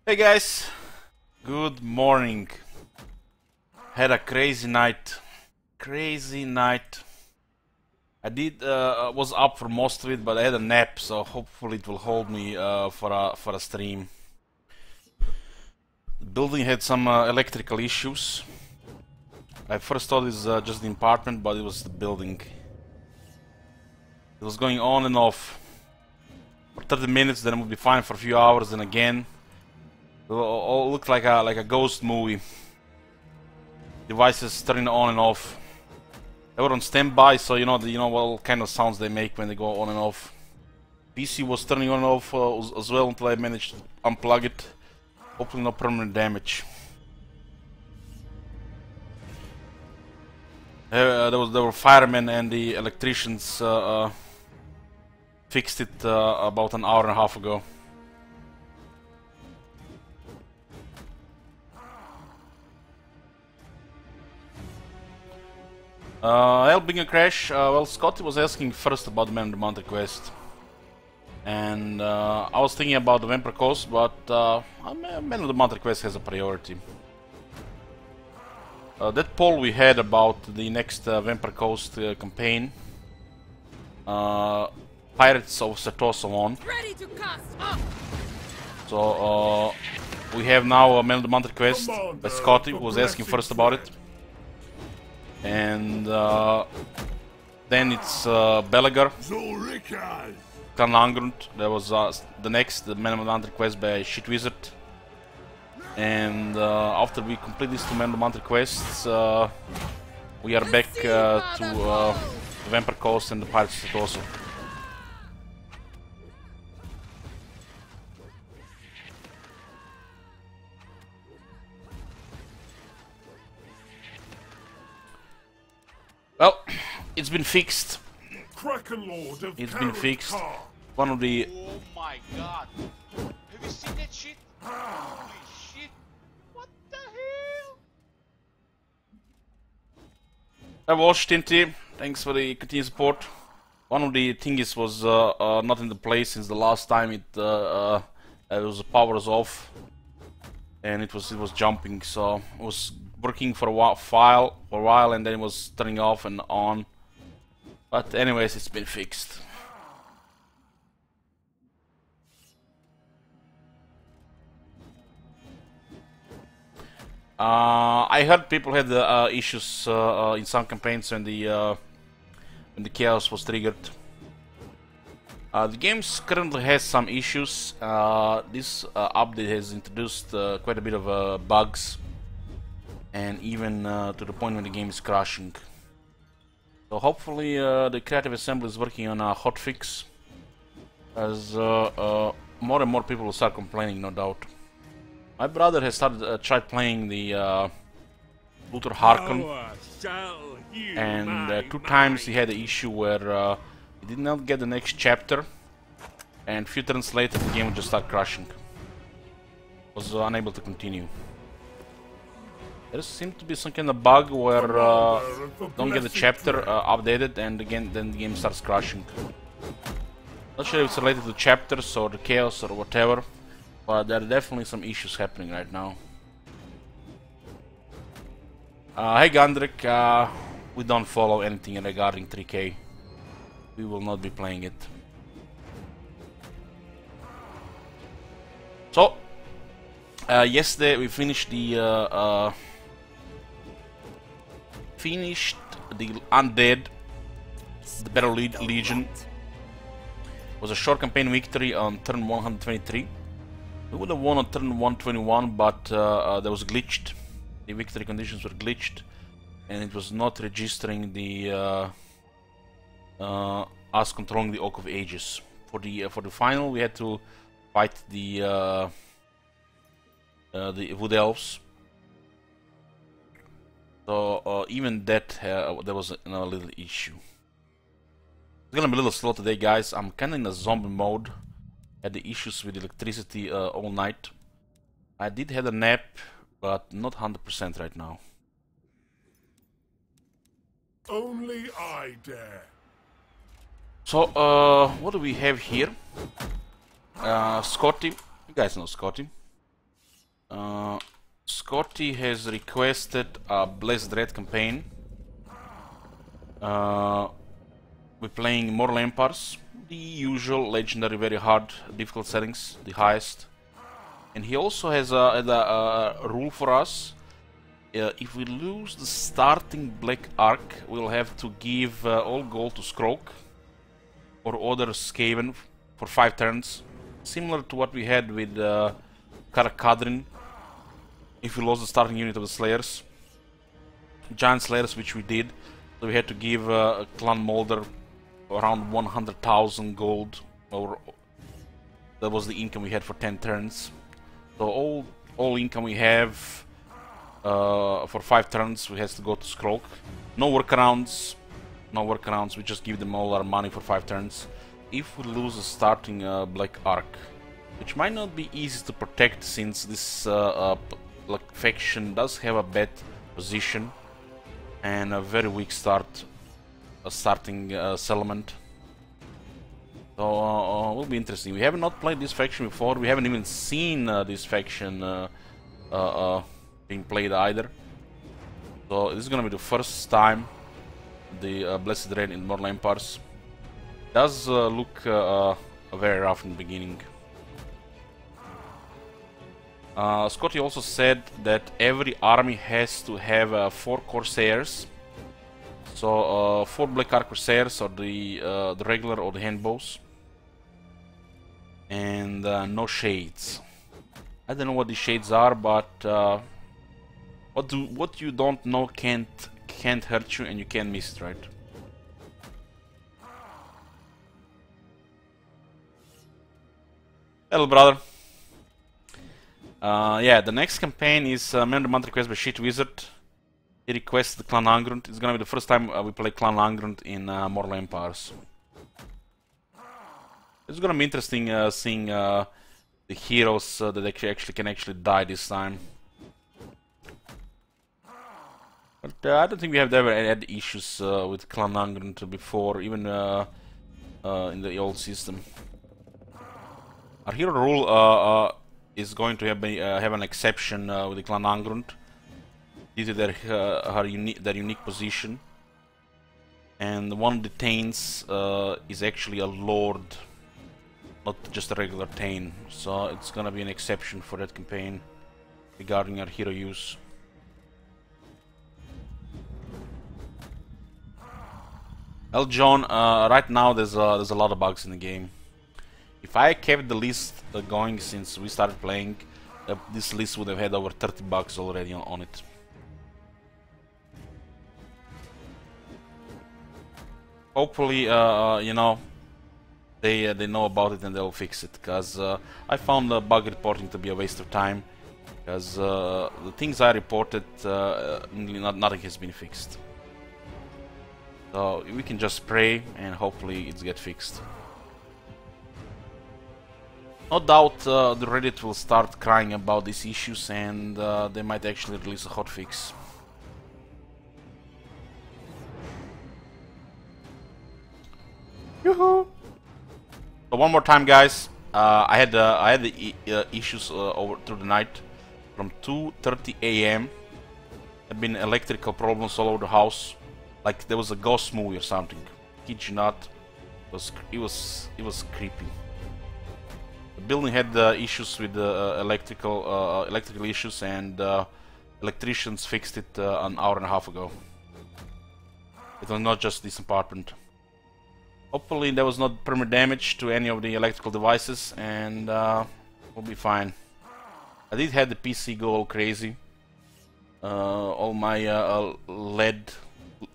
Hey guys, good morning. Had a crazy night. I was up for most of it, but I had a nap, so hopefully it will hold me for a stream. The building had some electrical issues. I first thought it was just the apartment, but it was the building. It was going on and off for 30 minutes, then it would be fine for a few hours, and again. It all looked like a ghost movie. Devices turning on and off. They were on standby, so you know what kind of sounds they make when they go on and off. PC was turning on and off as well until I managed to unplug it. Hopefully no permanent damage. There were firemen and the electricians fixed it about an hour and a half ago. Helping a crash. Well, Scotty was asking first about the Man of the Month quest, and I was thinking about the Vampire Coast, but Man of the Month quest has a priority. That poll we had about the next Vampire Coast campaign, Pirates of Satoso on. Ready to cast up. So we have now a Man of the Month quest by Scotty, who was asking first about it. And then it's Belagar, Kanangrund. That was the next, the Man of the Month quest by Shit Wizard. And after we complete these two Man of the Month quests, we are back to Vampire Coast and the Pirates of Satoso. Well, it's been fixed. It's been fixed. One of the... Oh my god. Have you seen that shit? Holy shit. What the hell? I watched Tinty. Thanks for the continued support. One of the thingies was not in the place since the last time it was power was off. And it was jumping, so it was working for a while, and then it was turning off and on. But anyways, it's been fixed. I heard people had issues in some campaigns when the chaos was triggered. The game currently has some issues. This update has introduced quite a bit of bugs, and even to the point when the game is crashing. So hopefully the creative assembly is working on a hotfix, as more and more people will start complaining, no doubt. My brother has tried playing the Luther Harkon, and 2 times he had an issue where he did not get the next chapter, and a few turns later the game would just start crashing. Was unable to continue. There seems to be some kind of bug where don't get the chapter updated, and again then the game starts crashing. Not sure if it's related to chapters or the chaos or whatever, but there are definitely some issues happening right now. Hey Gandrik, we don't follow anything regarding 3K. We will not be playing it. So, yesterday we finished the Undead, the Battle Legion. It was a short campaign victory on turn 123. We would have won on turn 121, but that was glitched. The victory conditions were glitched, and it was not registering the us controlling the Oak of Ages. For the final, we had to fight the Wood Elves. So even that there was a little issue. It's gonna be a little slow today, guys. I'm kinda in a zombie mode. Had the issues with electricity all night. I did have a nap, but not 100% right now. Only I dare. So, what do we have here? Scotty. You guys know Scotty. Scotty has requested a Blessed Red campaign. We're playing Mortal Empires, the usual legendary, very hard, difficult settings, the highest. And he also has a rule for us. If we lose the starting Black Arc, we'll have to give all gold to Skrok or other Skaven for 5 turns, similar to what we had with Karakadrin. If we lost the starting unit of the Slayers, Giant Slayers, which we did, so we had to give Clan Molder around 100,000 gold, or that was the income we had for 10 turns. So all income we have for 5 turns, we has to go to Skrok. No workarounds, we just give them all our money for 5 turns. If we lose a starting Black Arc, which might not be easy to protect since this faction does have a bad position and a very weak starting settlement. So will be interesting. We have not played this faction before. We haven't even seen this faction being played either. So this is gonna be the first time the Blessed Red in Mortal Empires. Does look very rough in the beginning. Scotty also said that every army has to have 4 Corsairs. So 4 Black Arc Corsairs, or the regular or the handbows, and no shades. I don't know what the shades are, but what you don't know can't hurt you, and you can't miss it, right? Hello, brother. Yeah, the next campaign is Man of the Month request by Shit Wizard. He requests the Clan Angrund. It's gonna be the first time we play Clan Angrund in Mortal Empires. It's gonna be interesting seeing the heroes that can actually die this time. But I don't think we have ever had issues with Clan Angrund before, even in the old system. Our hero rule is going to have an exception with the Clan Angrund due to their unique position, and the one detains is actually a lord, not just a regular Tain. So it's gonna be an exception for that campaign regarding our hero use. Well, John, right now there's a lot of bugs in the game. If I kept the list going since we started playing, this list would have had over 30 bugs already on it. Hopefully, you know, they know about it and they'll fix it. Because I found bug reporting to be a waste of time. Because the things I reported, nothing has been fixed. So we can just pray and hopefully it gets fixed. No doubt the Reddit will start crying about these issues, and they might actually release a hotfix. Yoo-hoo! So one more time, guys. I had the issues over through the night from 2:30 AM. There have been electrical problems all over the house, like there was a ghost movie or something. Kid you not, it was creepy. The building had issues with electrical issues, and electricians fixed it an hour and a half ago. It was not just this apartment. Hopefully there was not permanent damage to any of the electrical devices, and we'll be fine. I did have the PC go all crazy. All my LED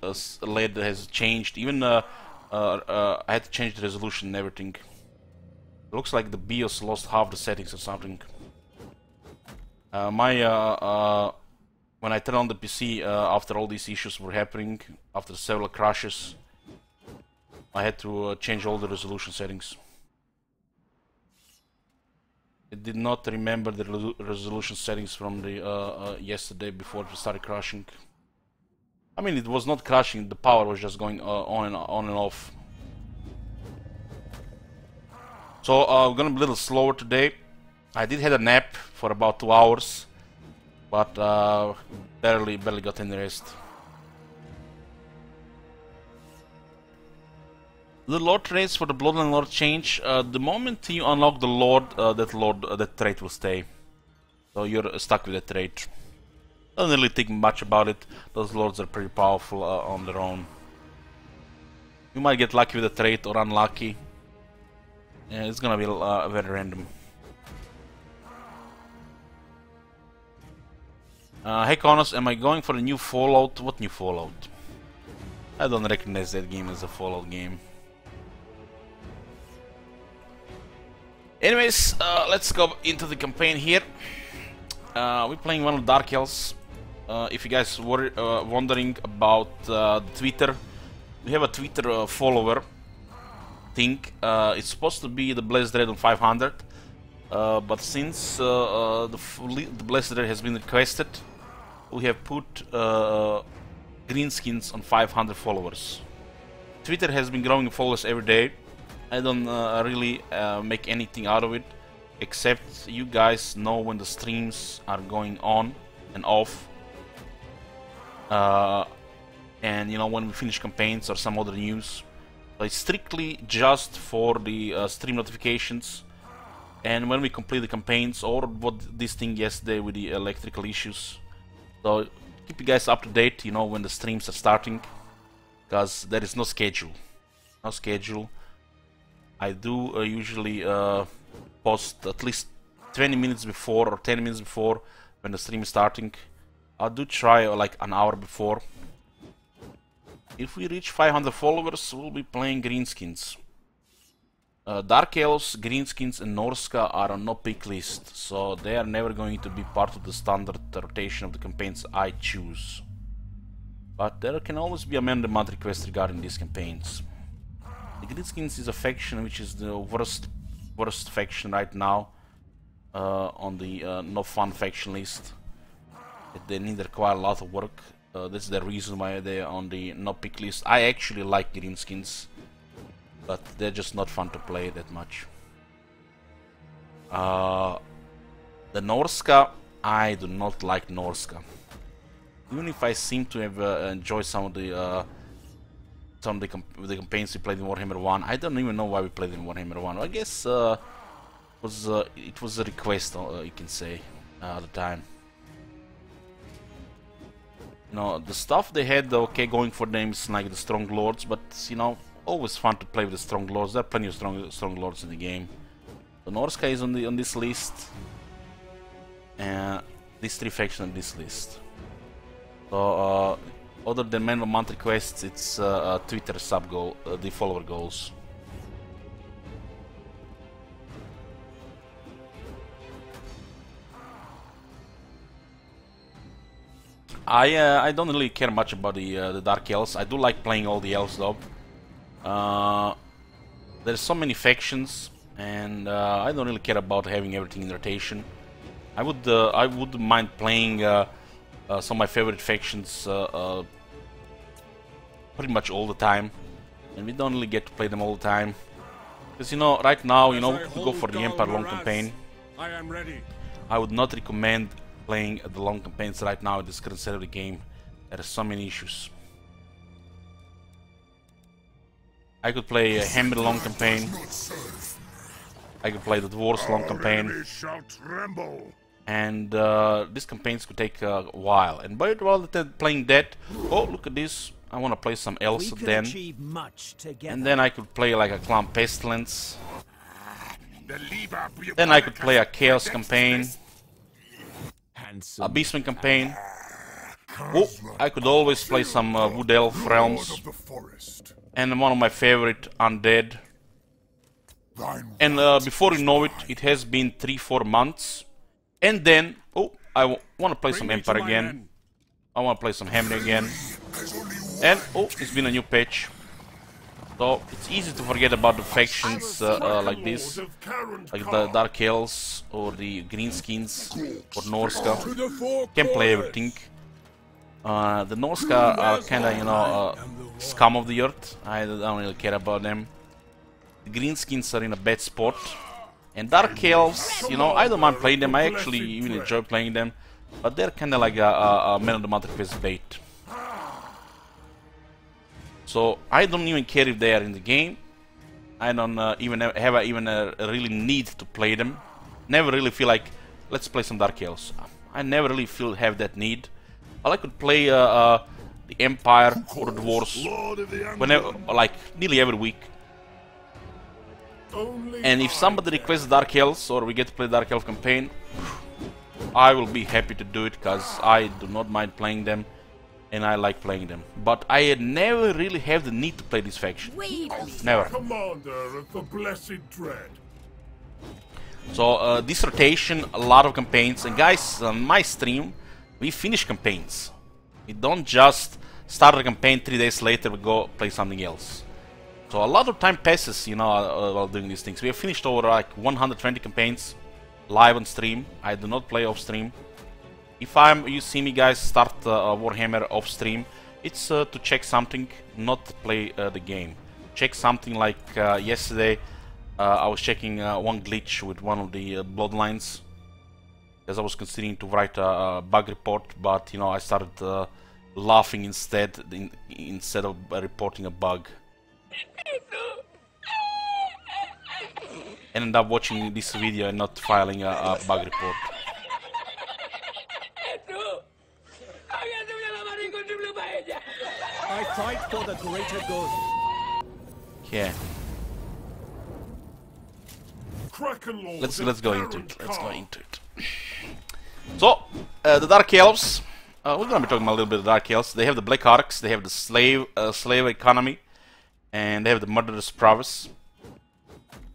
has changed. Even I had to change the resolution and everything. It looks like the BIOS lost half the settings or something. When I turned on the PC after all these issues were happening, after several crashes, I had to change all the resolution settings. It did not remember the resolution settings from the yesterday before it started crashing. I mean, it was not crashing, the power was just going on and off. So we're gonna be a little slower today. I did have a nap for about 2 hours, but barely got any rest. The Lord traits for the Bloodline Lord change. The moment you unlock the Lord, that trait will stay. So you're stuck with that trait. Don't really think much about it. Those lords are pretty powerful on their own. You might get lucky with a trait or unlucky. Yeah, it's gonna be very random. Hey Connors, am I going for the new Fallout? What new Fallout? I don't recognize that game as a Fallout game. Anyways, let's go into the campaign here. We're playing one of Dark Elves. If you guys were wondering about Twitter, we have a Twitter follower thing. It's supposed to be the Blessed Red on 500, but since the Blessed Red has been requested, we have put greenskins on 500 followers. Twitter has been growing followers every day. I don't really make anything out of it, except you guys know when the streams are going on and off. And you know, when we finish campaigns or some other news. So it's strictly just for the stream notifications, and when we complete the campaigns, or what this thing yesterday with the electrical issues. So keep you guys up to date, you know, when the streams are starting, because there is no schedule. No schedule. I do usually post at least 20 minutes before or 10 minutes before when the stream is starting. I do try like an hour before. If we reach 500 followers, we'll be playing greenskins. Dark Elves, greenskins and Norska are on no pick list, so they are never going to be part of the standard rotation of the campaigns I choose. But there can always be a man of the month request regarding these campaigns. The greenskins is a faction which is the worst faction right now on the no fun faction list. They need to require a lot of work. That's the reason why they're on the no pick list. I actually like greenskins, but they're just not fun to play that much. The Norska, I do not like Norska. Even if I seem to have enjoyed some of the campaigns we played in Warhammer 1, I don't even know why we played in Warhammer 1. I guess it was a request, you can say, at the time. You know, the stuff they had, okay, going for them is like the Strong Lords, but, you know, always fun to play with the Strong Lords. There are plenty of strong Lords in the game. The Norska is on this list, and these three factions on this list. So, other than Man of the Month requests, it's Twitter sub goal, the follower goals. I don't really care much about the Dark Elves. I do like playing all the elves though. There's so many factions, and I don't really care about having everything in rotation. I wouldn't mind playing some of my favorite factions pretty much all the time, and we don't really get to play them all the time. Because, you know, right now, you know, we could go for the Empire long campaign. I am ready. I would not recommend playing the long campaigns right now in this current state of the game. There are so many issues. I could play a Hammer long campaign. I could play the Dwarves long campaign. And these campaigns could take a while. And by while playing that, oh, look at this. I want to play some elves then. And then I could play like a Clan Pestilence. Then I could play a Chaos campaign. A Beastman campaign. Oh, I could always play some Wood Elf Realms. And one of my favorite, Undead. And before you know it, it has been 3-4 months. And then, oh, I want to play some Empire again. I want to play some Hammer again. And, oh, it's been a new patch. So, it's easy to forget about the factions like this. Like the Dark Elves, or the Greenskins, or Norska. Can play everything. The Norska are kinda, you know, scum of the earth. I don't really care about them. The Greenskins are in a bad spot. And Dark Elves, you know, I don't mind playing them. I actually even enjoy playing them, but they're kind of like a man of the month quest bait. So I don't even care if they are in the game. I don't even have a really need to play them. Never really feel like let's play some Dark Elves. I never really have that need. I could play the Empire or the Dwarves whenever, like nearly every week. And if somebody requests Dark Elves or we get to play Dark Elf campaign, I will be happy to do it because I do not mind playing them and I like playing them. But I never really have the need to play this faction. Never. Commander of the Blessed Dread. So this rotation, a lot of campaigns, and guys, on my stream, we finish campaigns. We don't just start a campaign 3 days later, we go play something else. So a lot of time passes, you know, while doing these things. We have finished over like 120 campaigns live on stream. I do not play off stream. If you see me guys start Warhammer off stream, it's to check something, not to play the game. Check something like yesterday. I was checking one glitch with one of the bloodlines, because I was considering to write a bug report, but you know I started laughing instead of reporting a bug. And end up watching this video and not filing a bug report. I fight for the greater good. Yeah. Let's go into it. So the Dark Elves. We're gonna be talking a little bit of Dark Elves. They have the Black Arcs. They have the slave economy, and they have the Murderous Prowess.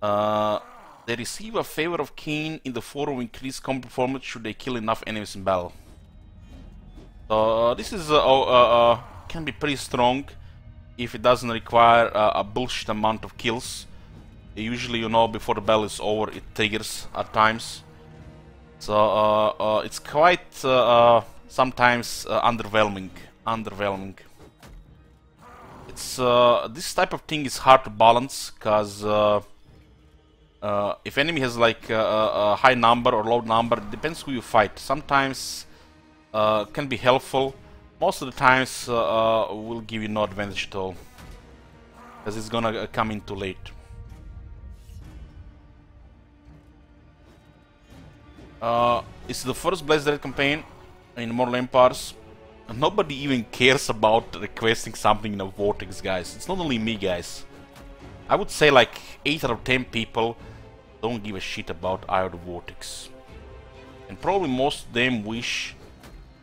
They receive a favor of Cain in the form of increased combat performance should they kill enough enemies in battle. This is can be pretty strong if it doesn't require a bullshit amount of kills. Usually, you know, before the battle is over, it triggers at times. So it's quite sometimes underwhelming. It's this type of thing is hard to balance because if enemy has like a high number or low number, it depends who you fight. Sometimes can be helpful. Most of the times will give you no advantage at all, because it's gonna come in too late. It's the first Blessed Dread campaign in Mortal Empires. And nobody even cares about requesting something in a Vortex, guys. It's not only me, guys. I would say like 8 out of 10 people don't give a shit about either Vortex. And probably most of them wish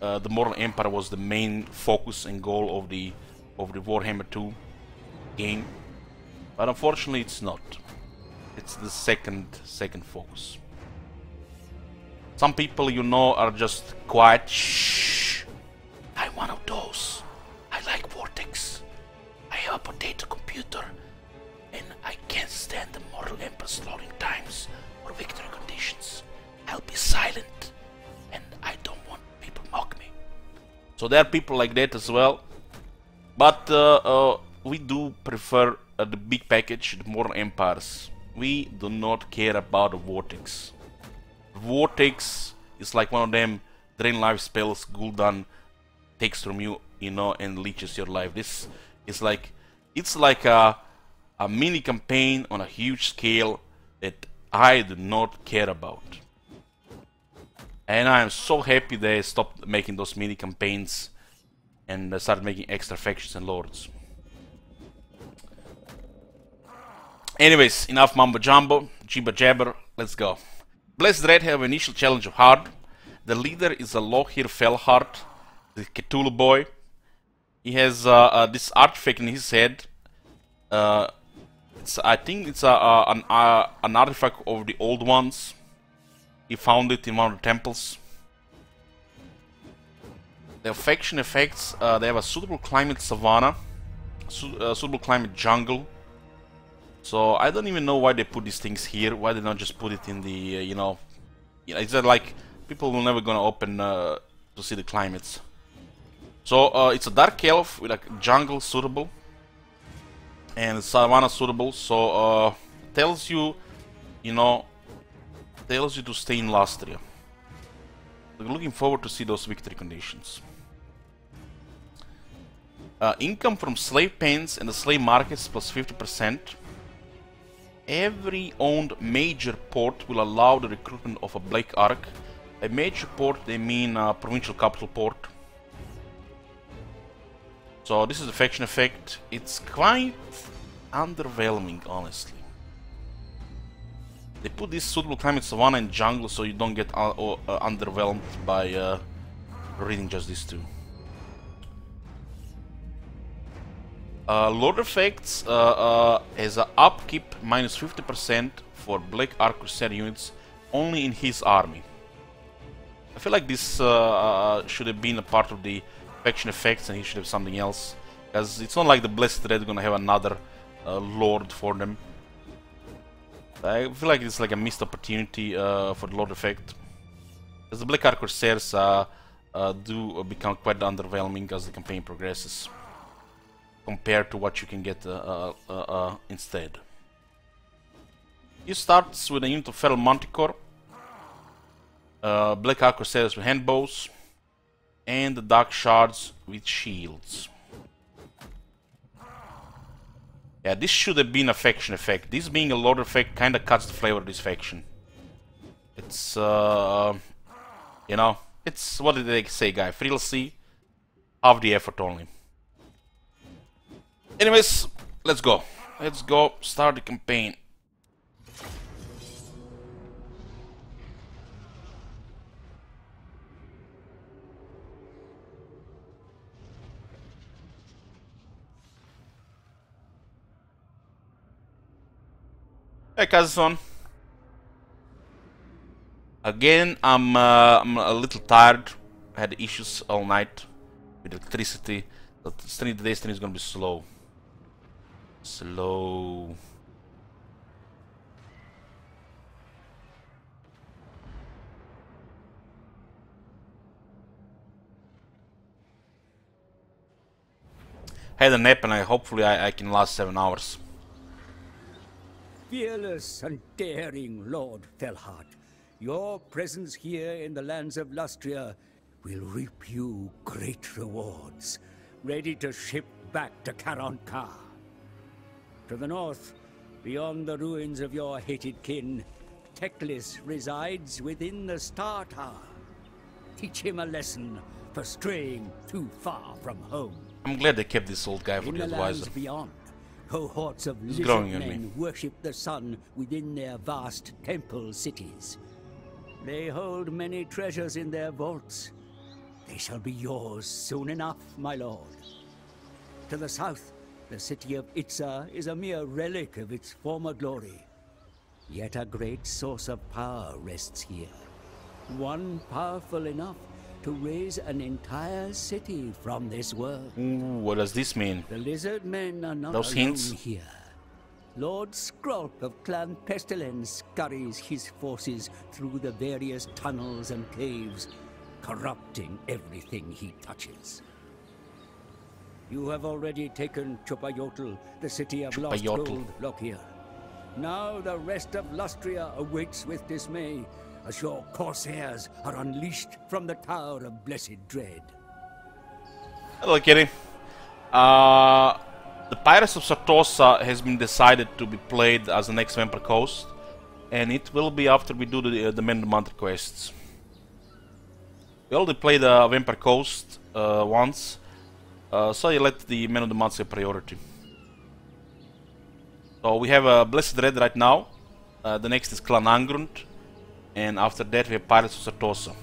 the Mortal Empire was the main focus and goal of the Warhammer 2 game. But unfortunately it's not. It's the second focus. Some people, you know, are just quiet. Shh. I'm one of those. I like Vortex. I have a potato computer. And I can't stand the Mortal Empire's loading times or victory conditions. I'll be silent. And I don't want people mock me. So there are people like that as well. But we do prefer the big package, the Mortal Empires. We do not care about the Vortex. Vortex is like one of them drain life spells Gul'dan takes from you, you know, and leeches your life. This is like, it's like a mini campaign on a huge scale that I do not care about. And I am so happy they stopped making those mini campaigns and started making extra factions and lords. Anyways, enough mumbo jumbo, jibber jabber, let's go. Blessed Dread have an initial challenge of hard. The leader is a Lohir Felheart, the Cthulhu boy. He has this artifact in his head. I think it's an artifact of the old ones. He found it in one of the temples. Their faction effects, they have a suitable climate savanna, suitable climate jungle. So I don't even know why they put these things here. Why they not just put it in the, you know, it's like people will never gonna open to see the climates. So it's a dark elf with like jungle suitable and savanna suitable. So tells you, you know, tells you to stay in Lastria. We're looking forward to see those victory conditions. Income from slave pens and the slave markets plus 50%. Every owned major port will allow the recruitment of a Black Ark. A major port, they mean provincial capital port. So this is the faction effect. It's quite underwhelming, honestly. They put this suitable climate savanna and jungle so you don't get underwhelmed by reading just these two. Lord effects has an upkeep minus 50% for Black Ark Crusader units only in his army. I feel like this should have been a part of the faction effects and he should have something else. Because it's not like the Blessed Red gonna have another Lord for them. I feel like it's like a missed opportunity for the Lord effect. Because the Black Ark Corsairs do become quite underwhelming as the campaign progresses. Compared to what you can get instead. You starts with a unit of Feral Manticore, Black Ark Corsairs with handbows, and the Dark Shards with shields. Yeah, this should have been a faction effect. This being a Lord effect kinda cuts the flavor of this faction. It's, you know, it's, what did they say, guy? Free DLC, half the effort only. Anyways, let's go. Let's go start the campaign. Hey, Kazan. Again, I'm a little tired. I had issues all night with electricity. The destiny is gonna be slow. Slow. I had a nap and hopefully I can last 7 hours. Fearless and daring Lord Felhard, your presence here in the lands of Lustria will reap you great rewards, ready to ship back to Karanka. To the north, beyond the ruins of your hated kin, Teclis resides within the Star Tower. Teach him a lesson for straying too far from home. I'm glad they kept this old guy for In the the lands advisor. beyond, cohorts of He's lizard growing on me. men worship the sun within their vast temple cities. They hold many treasures in their vaults. They shall be yours soon enough, my lord. To the south, the city of Itza is a mere relic of its former glory. Yet a great source of power rests here. One powerful enough to raise an entire city from this world. Ooh, what does this mean? The lizard men are not Those alone hints? here. Lord Skrulp of Clan Pestilence scurries his forces through the various tunnels and caves, corrupting everything he touches. You have already taken Chupayotl, the city of lost Chupayotl. gold, Lockyer. Now the rest of Lustria awaits with dismay, as your corsairs are unleashed from the Tower of Blessed Dread. Hello, Kitty. The Pirates of Sartosa has been decided to be played as the next Vampire Coast, and it will be after we do the Men of the Month quests. We already played Vampire Coast once, so you let the Men of the Month say priority. So we have Blessed Red right now, the next is Clan Angrund, and after that we have Pirates of Sartosa.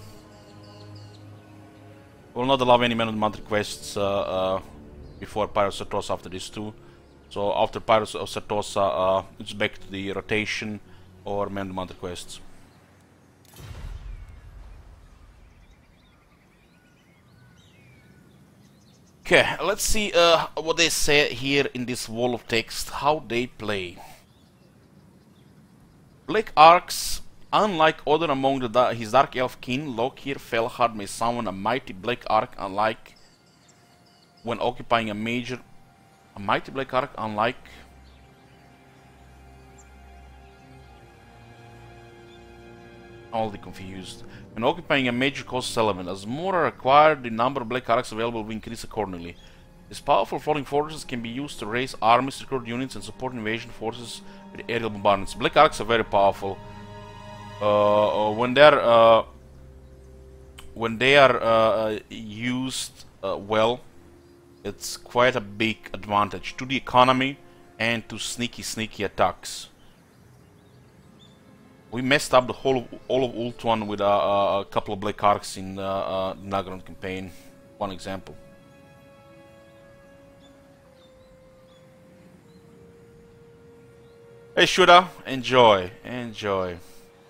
We will not allow any Men of the Month quests before Pirates of Sartosa after these two. So after Pirates of Sartosa, it's back to the rotation or Man of the Month quests. Okay, let's see what they say here in this wall of text, how they play. Black Arks, unlike other among his Dark Elf kin, Lockyer Felhard may summon a mighty Black Ark unlike when occupying a major... A mighty Black Ark unlike... Already confused. When occupying a major coast element, as more are acquired, the number of black arcs available will increase accordingly. These powerful floating fortresses can be used to raise armies, recruit units, and support invasion forces with aerial bombardments. Black arcs are very powerful. When they are used well, it's quite a big advantage to the economy and to sneaky attacks. We messed up the all of Ult 1 with a couple of black arcs in the Nagaron campaign. One example. Hey Shuda, enjoy.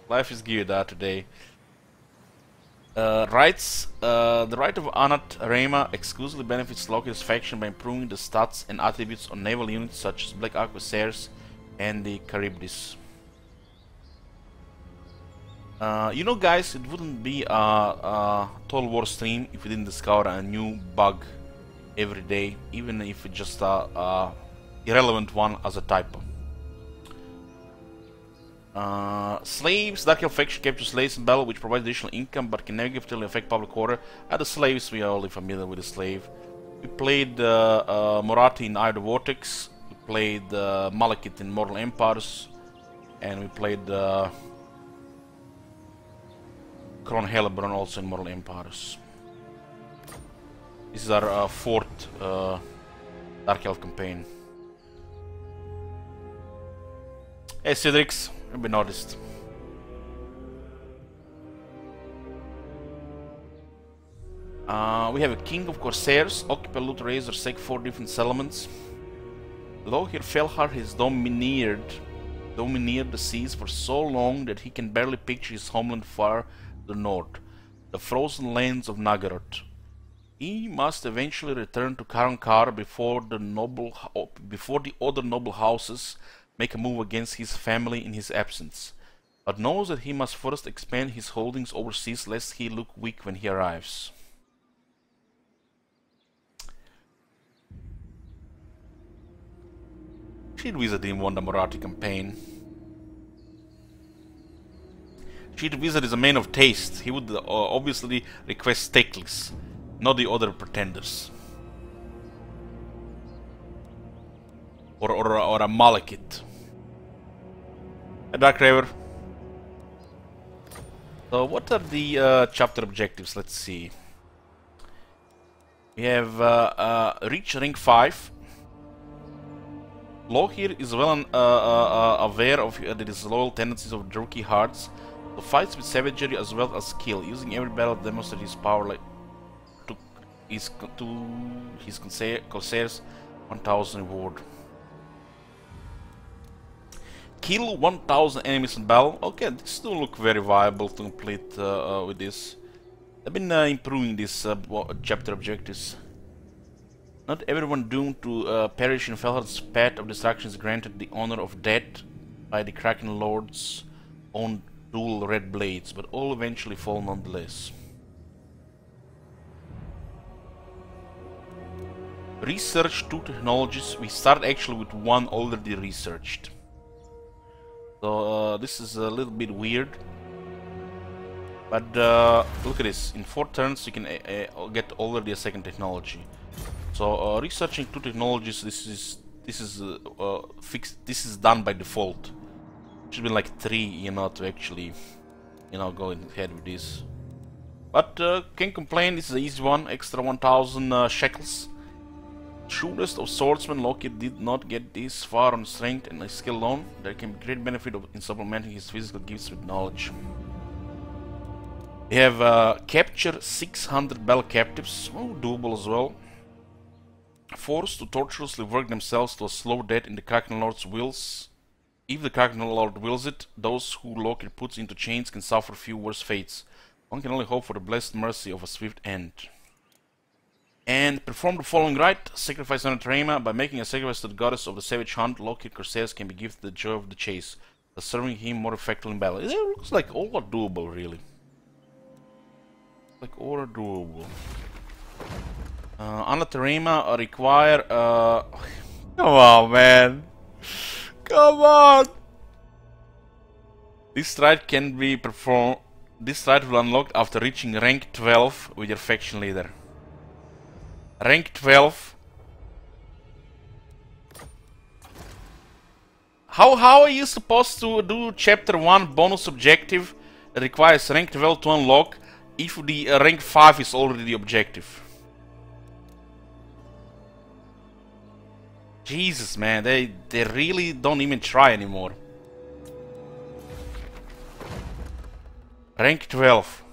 Life is good today. The right of Anat Rema exclusively benefits Loki's faction by improving the stats and attributes on naval units such as Black Arquebusiers and the Charybdis. You know, guys, it wouldn't be a Total War stream if we didn't discover a new bug every day, even if it's just a irrelevant one as a typo. Slaves. Dark Elf faction captures slaves in battle, which provides additional income but can negatively affect public order. The slaves, we are already familiar with the slave. We played Moratti in Eye of the Vortex. We played Malekith in Mortal Empires, and we played Kron Hellebrand also in Mortal Empires. This is our fourth Dark Elf campaign. Hey Cedrix, have been noticed. We have a King of Corsairs, occupy loot razor, sec 4 different settlements. Lohir Felhar has domineered the seas for so long that he can barely picture his homeland far to the north, the frozen lands of Nagaroth. He must eventually return to Karankar before the other noble houses make a move against his family in his absence, but knows that he must first expand his holdings overseas lest he look weak when he arrives. Shield Wizard didn't want the Moratti campaign. Shield Wizard is a man of taste. He would obviously request Teclis, not the other pretenders. Or a Malekith. A Dark Raver. So what are the chapter objectives? Let's see. We have reach rank 5. Lohir is well aware of his loyal tendencies of jerky hearts, so fights with savagery as well as skill, using every battle to demonstrate his power to his Corsairs 1000 reward. Kill 1000 enemies in battle. Okay, this still look very viable to complete with this. I've been improving these chapter objectives. Not everyone doomed to perish in Felhard's path of destruction is granted the honor of death by the Kraken Lord's own dual red blades, but all eventually fall nonetheless. Research 2 technologies. We start actually with one already researched. So this is a little bit weird, but look at this. In 4 turns you can get already a second technology. So researching 2 technologies. This is fixed. This is done by default. Should be like 3, you know, to actually, you know, go ahead with this. But can't complain. This is an easy one. Extra 1000 shekels. Shrewdest of swordsmen, Loki did not get this far on strength and skill alone. There can be great benefit in supplementing his physical gifts with knowledge. We have capture 600 battle captives, doable as well. Forced to torturously work themselves to a slow death in the Kraken Lord's wills. If the Kraken Lord wills it, those who Loki puts into chains can suffer few worse fates. One can only hope for the blessed mercy of a swift end. And perform the following rite. Sacrifice Anatrema. By making a sacrifice to the goddess of the savage hunt, Loki Corsairs can be gifted the joy of the chase, thus serving him more effectively in battle. It looks like all are doable, really. Like all are doable. Anatrema require... Come on, man. Come on! This rite can be performed This title will unlock after reaching rank 12 with your faction leader. Rank 12. How are you supposed to do chapter 1 bonus objective that requires rank 12 to unlock if the rank 5 is already the objective? Jesus, man, they really don't even try anymore. Rank 12.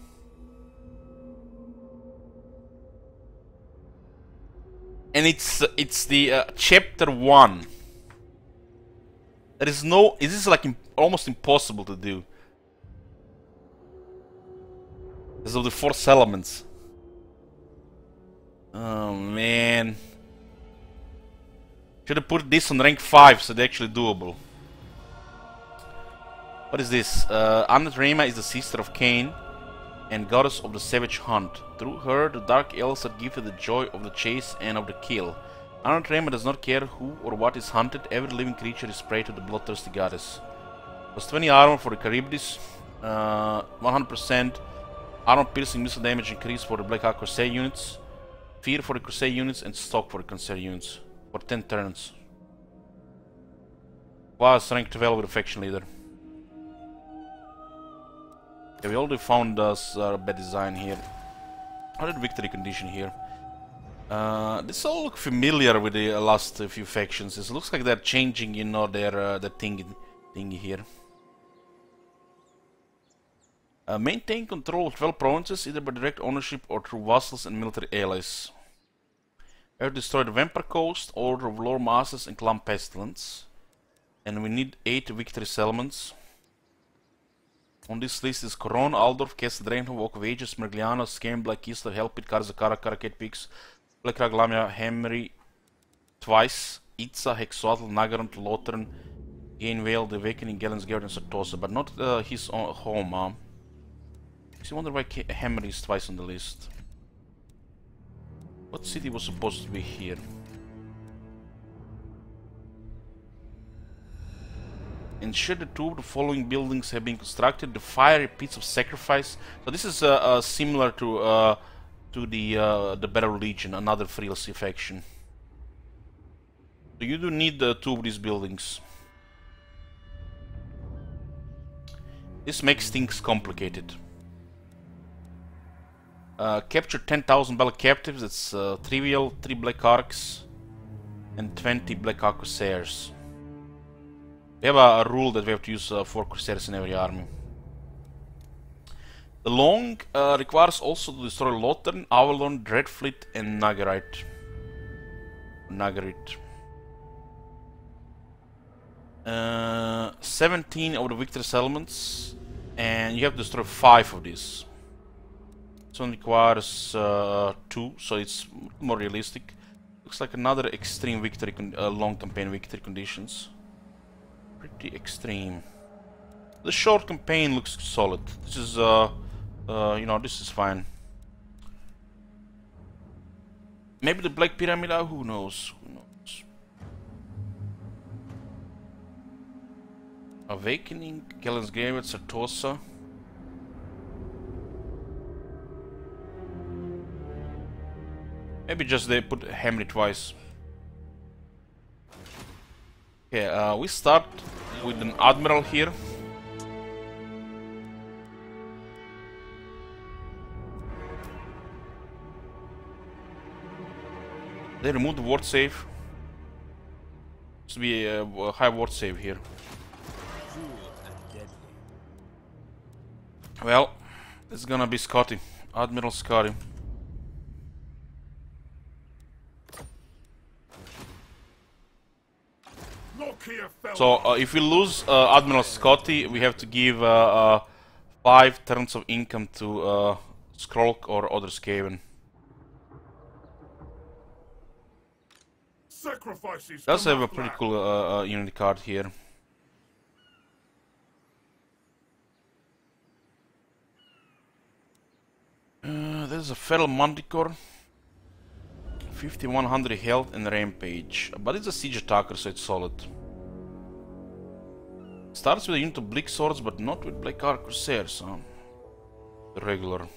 And it's the chapter 1. There is no... This is like almost impossible to do. Because of the 4 elements. Oh man. Should have put this on rank 5 so they're actually doable. What is this? Anat is the sister of Cain and goddess of the savage hunt. Through her, the dark elves are gifted the joy of the chase and of the kill. Anat does not care who or what is hunted. Every living creature is prey to the bloodthirsty goddess. Plus 20 armor for the Charybdis, 100% armor piercing missile damage increase for the Black Hawk Crusade units, fear for the Crusade units, and stock for the Crusade units for 10 turns. Was rank 12 with a faction leader. Okay, we already found us bad design here. How did victory condition here? This all look familiar with the last few factions. It looks like they're changing, you know, their thingy here. Maintain control of 12 provinces, either by direct ownership or through vassals and military allies. We have destroyed the Vampire Coast, Order of Lore Masters, and Clan Pestilence. And we need 8 victory settlements. On this list is Coron, Aldorf, Castle Draenor, Walk of Ages, Mergliana, Skame, Black Easter, Helpit, Karzakara, Karaket Peaks, Blackrag, Lamia, Hamri, twice, Itza, Hexoatl, Nagarant, Lothern, Gainvale, The Awakening, Gellensgard, and Sartosa, but not his own home. I wonder why Hamri is twice on the list. What city was supposed to be here? Ensure the 2 of the following buildings have been constructed. The fiery pits of sacrifice. So this is similar to the Battle Legion, another Freelcy faction. So you do need 2 of these buildings. This makes things complicated. Capture 10,000 battle captives. That's trivial. 3 Black Arcs and 20 Black Arc Corsairs. We have a rule that we have to use 4 Corsairs in every army. The Long requires also to destroy Lothern, Avalon, Dreadfleet, and Nagarit. 17 of the victory settlements, and you have to destroy 5 of these. This one requires 2, so it's more realistic. Looks like another extreme victory, long campaign victory conditions. Pretty extreme. The short campaign looks solid. This is, you know, this is fine. Maybe the Black Pyramid, who knows? Who knows? Awakening, Kellen's Grave, Sartosa. Maybe just they put Hamri twice. Okay, we start with an Admiral here. They removed the ward save. Should be a high ward save here. Well, it's gonna be Scotty, Admiral Scotty. So if we lose Admiral Scotty, we have to give 5 turns of income to Skrolk or other Skaven. Does have a pretty cool unity card here. There's a Feral Manticore, 5100 health and rampage, but it's a siege attacker, so it's solid. Starts with a unit of Bleak Swords, but not with Black Arc Corsairs, huh? regular.